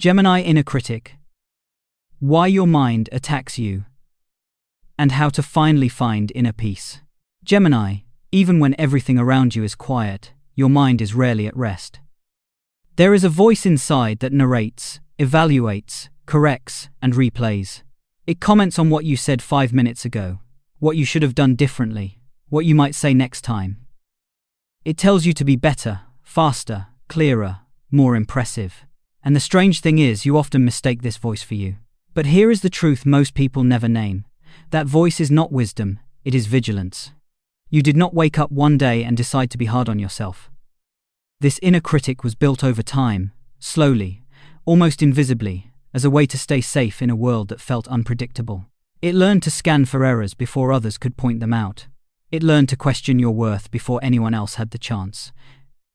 Gemini inner critic. Why your mind attacks you. And how to finally find inner peace. Gemini, even when everything around you is quiet, your mind is rarely at rest. There is a voice inside that narrates, evaluates, corrects, and replays. It comments on what you said 5 minutes ago, what you should have done differently, what you might say next time. It tells you to be better, faster, clearer, more impressive. And the strange thing is, you often mistake this voice for you. But here is the truth most people never name. That voice is not wisdom, it is vigilance. You did not wake up one day and decide to be hard on yourself. This inner critic was built over time, slowly, almost invisibly, as a way to stay safe in a world that felt unpredictable. It learned to scan for errors before others could point them out. It learned to question your worth before anyone else had the chance.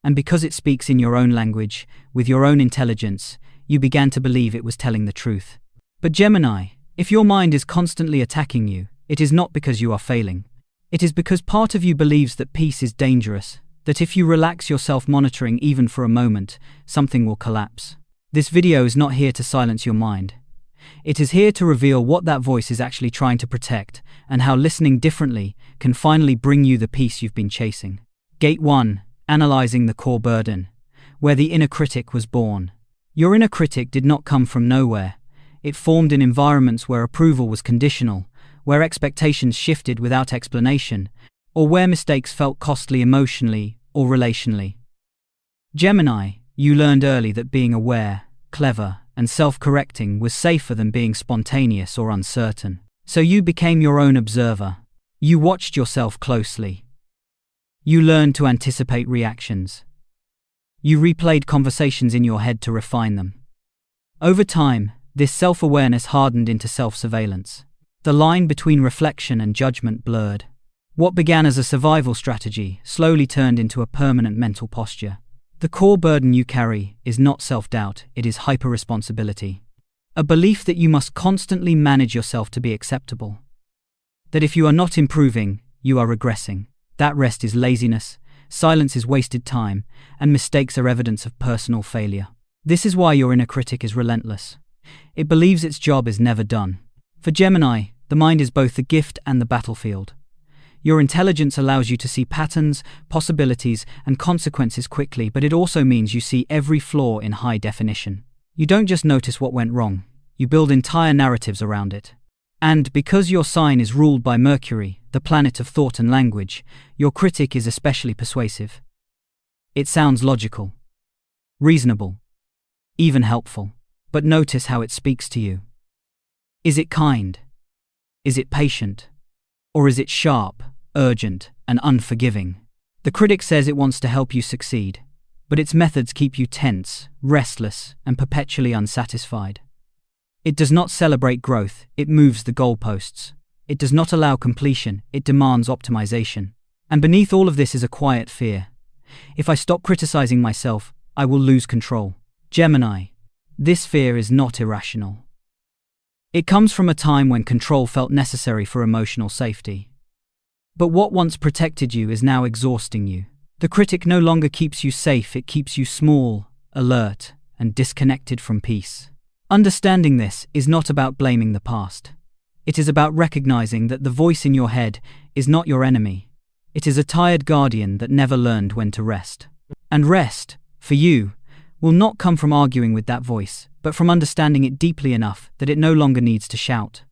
And because it speaks in your own language, with your own intelligence, you began to believe it was telling the truth. But Gemini, if your mind is constantly attacking you, it is not because you are failing. It is because part of you believes that peace is dangerous, that if you relax your self-monitoring even for a moment, something will collapse. This video is not here to silence your mind. It is here to reveal what that voice is actually trying to protect, and how listening differently can finally bring you the peace you've been chasing. Gate 1. Analyzing the core burden, where the inner critic was born. Your inner critic did not come from nowhere. It formed in environments where approval was conditional, where expectations shifted without explanation, or where mistakes felt costly emotionally or relationally. Gemini, you learned early that being aware, clever, and self-correcting was safer than being spontaneous or uncertain. So you became your own observer. You watched yourself closely. You learned to anticipate reactions. You replayed conversations in your head to refine them. Over time, this self-awareness hardened into self-surveillance. The line between reflection and judgment blurred. What began as a survival strategy slowly turned into a permanent mental posture. The core burden you carry is not self-doubt, it is hyper-responsibility. A belief that you must constantly manage yourself to be acceptable. That if you are not improving, you are regressing. That rest is laziness, silence is wasted time, and mistakes are evidence of personal failure. This is why your inner critic is relentless. It believes its job is never done. For Gemini, the mind is both the gift and the battlefield. Your intelligence allows you to see patterns, possibilities, and consequences quickly, but it also means you see every flaw in high definition. You don't just notice what went wrong, you build entire narratives around it. And because your sign is ruled by Mercury, the planet of thought and language, your critic is especially persuasive. It sounds logical, reasonable, even helpful. But notice how it speaks to you. Is it kind? Is it patient? Or is it sharp, urgent, and unforgiving? The critic says it wants to help you succeed, but its methods keep you tense, restless, and perpetually unsatisfied. It does not celebrate growth, it moves the goalposts. It does not allow completion, it demands optimization. And beneath all of this is a quiet fear. If I stop criticizing myself, I will lose control. Gemini, this fear is not irrational. It comes from a time when control felt necessary for emotional safety. But what once protected you is now exhausting you. The critic no longer keeps you safe, it keeps you small, alert, and disconnected from peace. Understanding this is not about blaming the past. It is about recognizing that the voice in your head is not your enemy. It is a tired guardian that never learned when to rest. And rest, for you, will not come from arguing with that voice, but from understanding it deeply enough that it no longer needs to shout.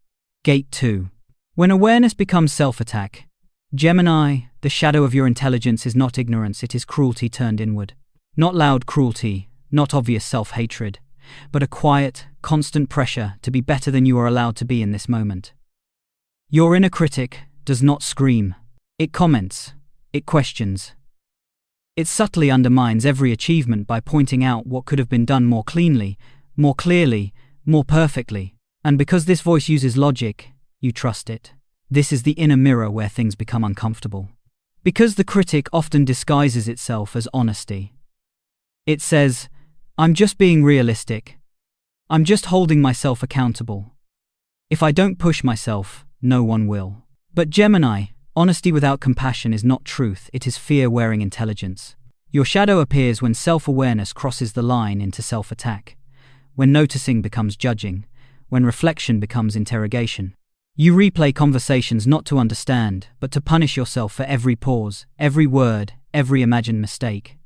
Gate 2. When awareness becomes self-attack, Gemini, the shadow of your intelligence is not ignorance, it is cruelty turned inward. Not loud cruelty, not obvious self-hatred, but a quiet, constant pressure to be better than you are allowed to be in this moment. Your inner critic does not scream. It comments. It questions. It subtly undermines every achievement by pointing out what could have been done more cleanly, more clearly, more perfectly. And because this voice uses logic, you trust it. This is the inner mirror where things become uncomfortable. Because the critic often disguises itself as honesty. It says, I'm just being realistic. I'm just holding myself accountable. If I don't push myself, no one will. But Gemini, honesty without compassion is not truth, it is fear wearing intelligence. Your shadow appears when self-awareness crosses the line into self-attack. when noticing becomes judging, when reflection becomes interrogation. You replay conversations not to understand, but to punish yourself for every pause, every word, every imagined mistake.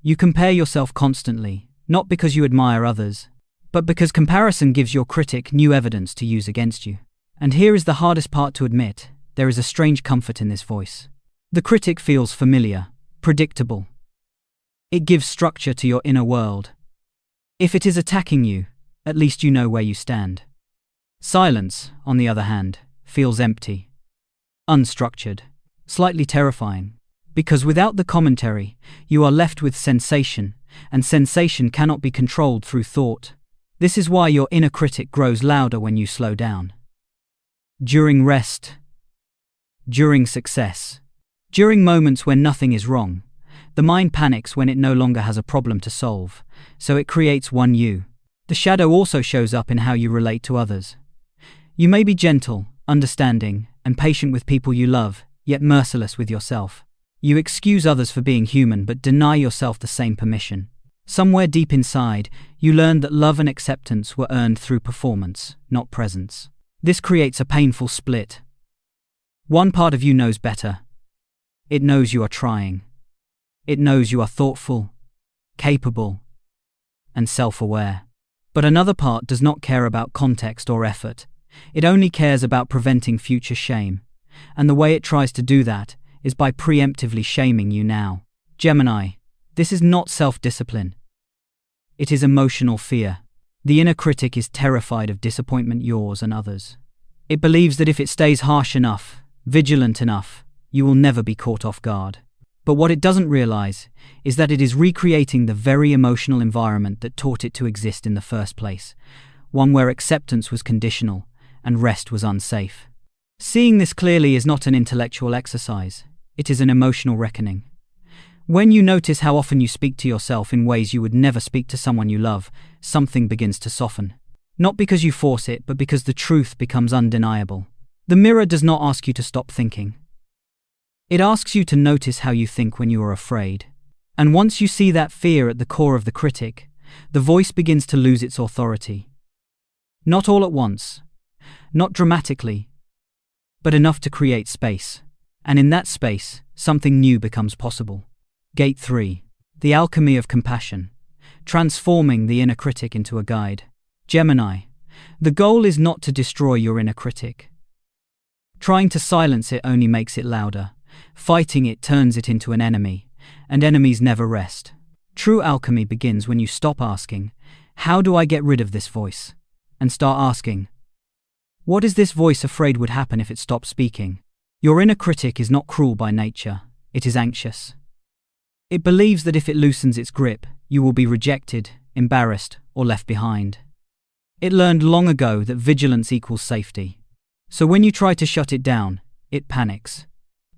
You compare yourself constantly, not because you admire others, but because comparison gives your critic new evidence to use against you. And here is the hardest part to admit: there is a strange comfort in this voice. The critic feels familiar, predictable. It gives structure to your inner world. If it is attacking you, at least you know where you stand. Silence, on the other hand, feels empty, unstructured, slightly terrifying, because without the commentary, you are left with sensation, and sensation cannot be controlled through thought. This is why your inner critic grows louder when you slow down. During rest, during success, during moments when nothing is wrong, the mind panics when it no longer has a problem to solve, so it creates one you. The shadow also shows up in how you relate to others. You may be gentle, understanding, and patient with people you love, yet merciless with yourself. You excuse others for being human but deny yourself the same permission. Somewhere deep inside, you learned that love and acceptance were earned through performance, not presence. This creates a painful split. One part of you knows better. It knows you are trying. It knows you are thoughtful, capable, and self-aware. But another part does not care about context or effort. It only cares about preventing future shame. And the way it tries to do that is by preemptively shaming you now. Gemini, this is not self-discipline. It is emotional fear. The inner critic is terrified of disappointment, yours and others. It believes that if it stays harsh enough, vigilant enough, you will never be caught off guard. But what it doesn't realize is that it is recreating the very emotional environment that taught it to exist in the first place, one where acceptance was conditional and rest was unsafe. Seeing this clearly is not an intellectual exercise, it is an emotional reckoning. When you notice how often you speak to yourself in ways you would never speak to someone you love, something begins to soften. Not because you force it, but because the truth becomes undeniable. The mirror does not ask you to stop thinking. It asks you to notice how you think when you are afraid. And once you see that fear at the core of the critic, the voice begins to lose its authority. Not all at once, not dramatically, but enough to create space. And in that space, something new becomes possible. Gate 3. The alchemy of compassion. Transforming the inner critic into a guide. Gemini, the goal is not to destroy your inner critic. Trying to silence it only makes it louder. Fighting it turns it into an enemy, and enemies never rest. True alchemy begins when you stop asking, "How do I get rid of this voice?" and start asking, "What is this voice afraid would happen if it stopped speaking?" Your inner critic is not cruel by nature, it is anxious. It believes that if it loosens its grip, you will be rejected, embarrassed, or left behind. It learned long ago that vigilance equals safety. So when you try to shut it down, it panics.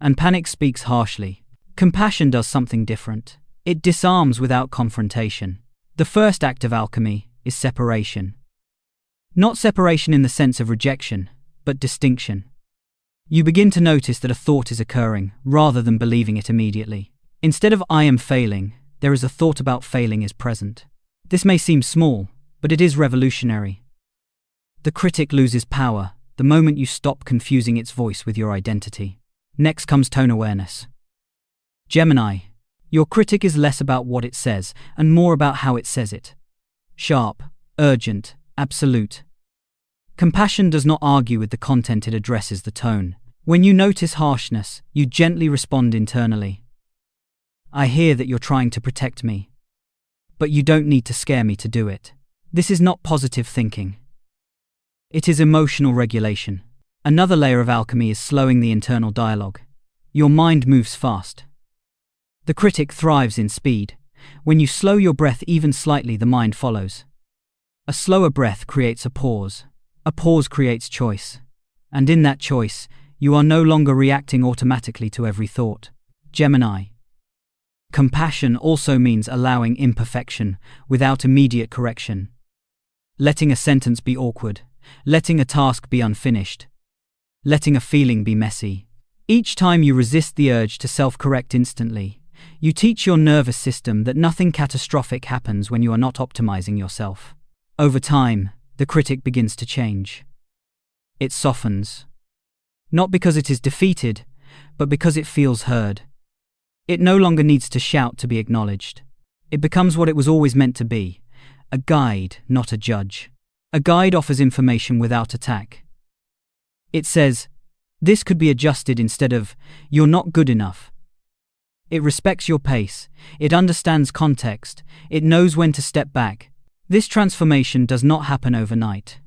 And panic speaks harshly. Compassion does something different. It disarms without confrontation. The first act of alchemy is separation. Not separation in the sense of rejection, but distinction. You begin to notice that a thought is occurring, rather than believing it immediately. Instead of "I am failing," there is a thought about failing is present. This may seem small, but it is revolutionary. The critic loses power the moment you stop confusing its voice with your identity. Next comes tone awareness. Gemini, your critic is less about what it says and more about how it says it. Sharp, urgent, absolute. Compassion does not argue with the content, it addresses the tone. When you notice harshness, you gently respond internally. "I hear that you're trying to protect me, but you don't need to scare me to do it." This is not positive thinking. It is emotional regulation. Another layer of alchemy is slowing the internal dialogue. Your mind moves fast. The critic thrives in speed. When you slow your breath even slightly, the mind follows. A slower breath creates a pause. A pause creates choice. And in that choice, you are no longer reacting automatically to every thought. Gemini. Compassion also means allowing imperfection without immediate correction. Letting a sentence be awkward. Letting a task be unfinished. Letting a feeling be messy. Each time you resist the urge to self-correct instantly, you teach your nervous system that nothing catastrophic happens when you are not optimizing yourself. Over time, the critic begins to change. It softens. Not because it is defeated, but because it feels heard. It no longer needs to shout to be acknowledged. It becomes what it was always meant to be, a guide, not a judge. A guide offers information without attack. It says, "This could be adjusted," instead of, "You're not good enough." It respects your pace, it understands context, it knows when to step back. This transformation does not happen overnight.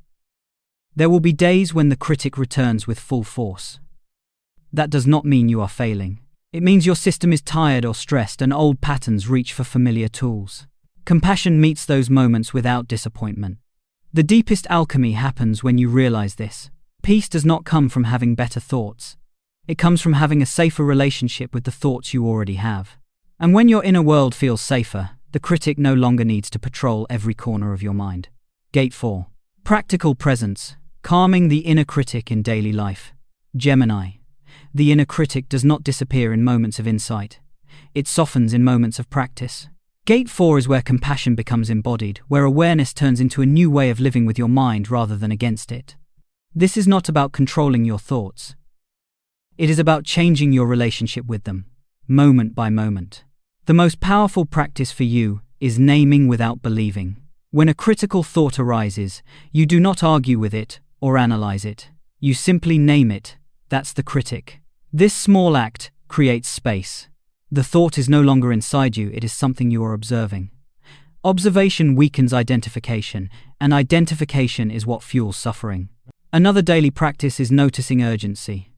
There will be days when the critic returns with full force. That does not mean you are failing. It means your system is tired or stressed and old patterns reach for familiar tools. Compassion meets those moments without disappointment. The deepest alchemy happens when you realize this. Peace does not come from having better thoughts. It comes from having a safer relationship with the thoughts you already have. And when your inner world feels safer, the critic no longer needs to patrol every corner of your mind. Gate 4. Practical presence. Calming the inner critic in daily life. Gemini. The inner critic does not disappear in moments of insight. It softens in moments of practice. Gate 4 is where compassion becomes embodied, where awareness turns into a new way of living with your mind rather than against it. This is not about controlling your thoughts. It is about changing your relationship with them, moment by moment. The most powerful practice for you is naming without believing. When a critical thought arises, you do not argue with it or analyze it. You simply name it. That's the critic. This small act creates space. The thought is no longer inside you, it is something you are observing. Observation weakens identification, and identification is what fuels suffering. Another daily practice is noticing urgency.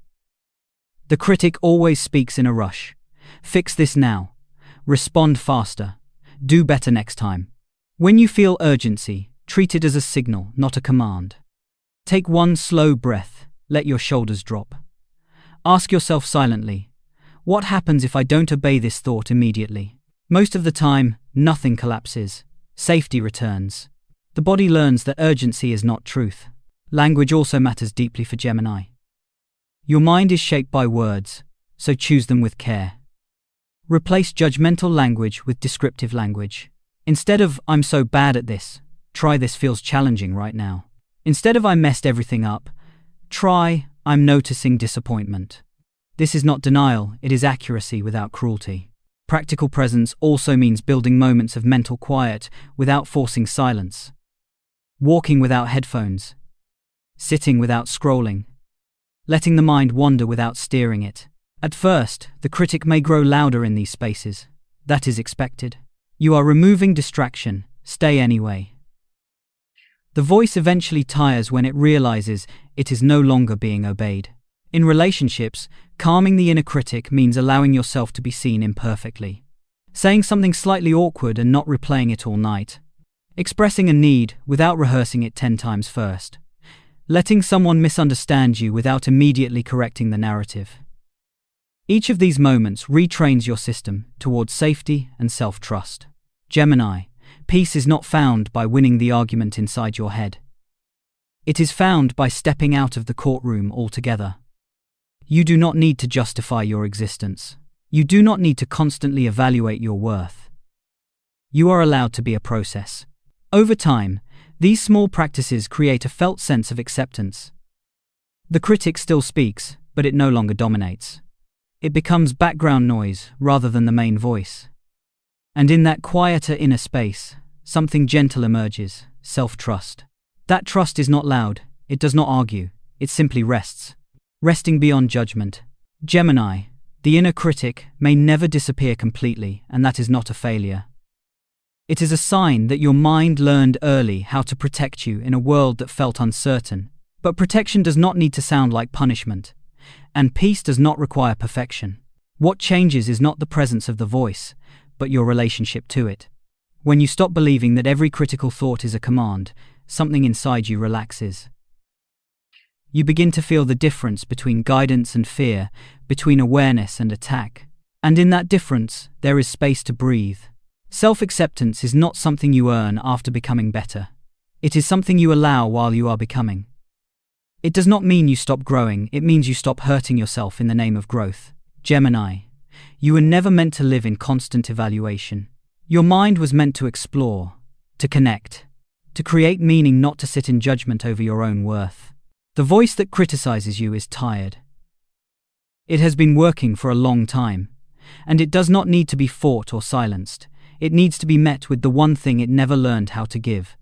The critic always speaks in a rush. Fix this now. Respond faster. Do better next time. When you feel urgency, treat it as a signal, not a command. Take one slow breath. Let your shoulders drop. Ask yourself silently, what happens if I don't obey this thought immediately? Most of the time, nothing collapses. Safety returns. The body learns that urgency is not truth. Language also matters deeply for Gemini. Your mind is shaped by words, so choose them with care. Replace judgmental language with descriptive language. Instead of, "I'm so bad at this," try, "This feels challenging right now." Instead of, "I messed everything up," try, "I'm noticing disappointment." This is not denial, it is accuracy without cruelty. Practical presence also means building moments of mental quiet without forcing silence. Walking without headphones. Sitting without scrolling. Letting the mind wander without steering it. At first, the critic may grow louder in these spaces. That is expected. You are removing distraction, stay anyway. The voice eventually tires when it realizes it is no longer being obeyed. In relationships, calming the inner critic means allowing yourself to be seen imperfectly. Saying something slightly awkward and not replaying it all night. Expressing a need without rehearsing it 10 times first. Letting someone misunderstand you without immediately correcting the narrative. Each of these moments retrains your system towards safety and self-trust. Gemini. Peace is not found by winning the argument inside your head. It is found by stepping out of the courtroom altogether. You do not need to justify your existence. You do not need to constantly evaluate your worth. You are allowed to be a process. Over time, these small practices create a felt sense of acceptance. The critic still speaks, but it no longer dominates. It becomes background noise rather than the main voice. And in that quieter inner space, something gentle emerges, self-trust. That trust is not loud, it does not argue, it simply rests. Resting beyond judgment. Gemini, the inner critic, may never disappear completely, and that is not a failure. It is a sign that your mind learned early how to protect you in a world that felt uncertain. But protection does not need to sound like punishment, and peace does not require perfection. What changes is not the presence of the voice, but your relationship to it. When you stop believing that every critical thought is a command, something inside you relaxes. You begin to feel the difference between guidance and fear, between awareness and attack. And in that difference, there is space to breathe. Self-acceptance is not something you earn after becoming better. It is something you allow while you are becoming. It does not mean you stop growing, it means you stop hurting yourself in the name of growth. Gemini, you were never meant to live in constant evaluation. Your mind was meant to explore, to connect. To create meaning, not to sit in judgment over your own worth. The voice that criticizes you is tired. It has been working for a long time, and it does not need to be fought or silenced. It needs to be met with the one thing it never learned how to give: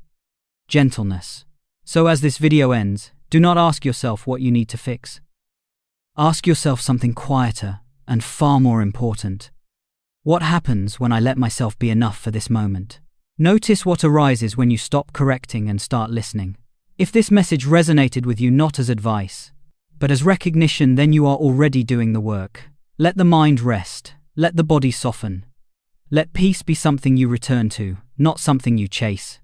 gentleness. So as this video ends, do not ask yourself what you need to fix. Ask yourself something quieter and far more important. What happens when I let myself be enough for this moment? Notice what arises when you stop correcting and start listening. If this message resonated with you not as advice, but as recognition, then you are already doing the work. Let the mind rest. Let the body soften. Let peace be something you return to, not something you chase.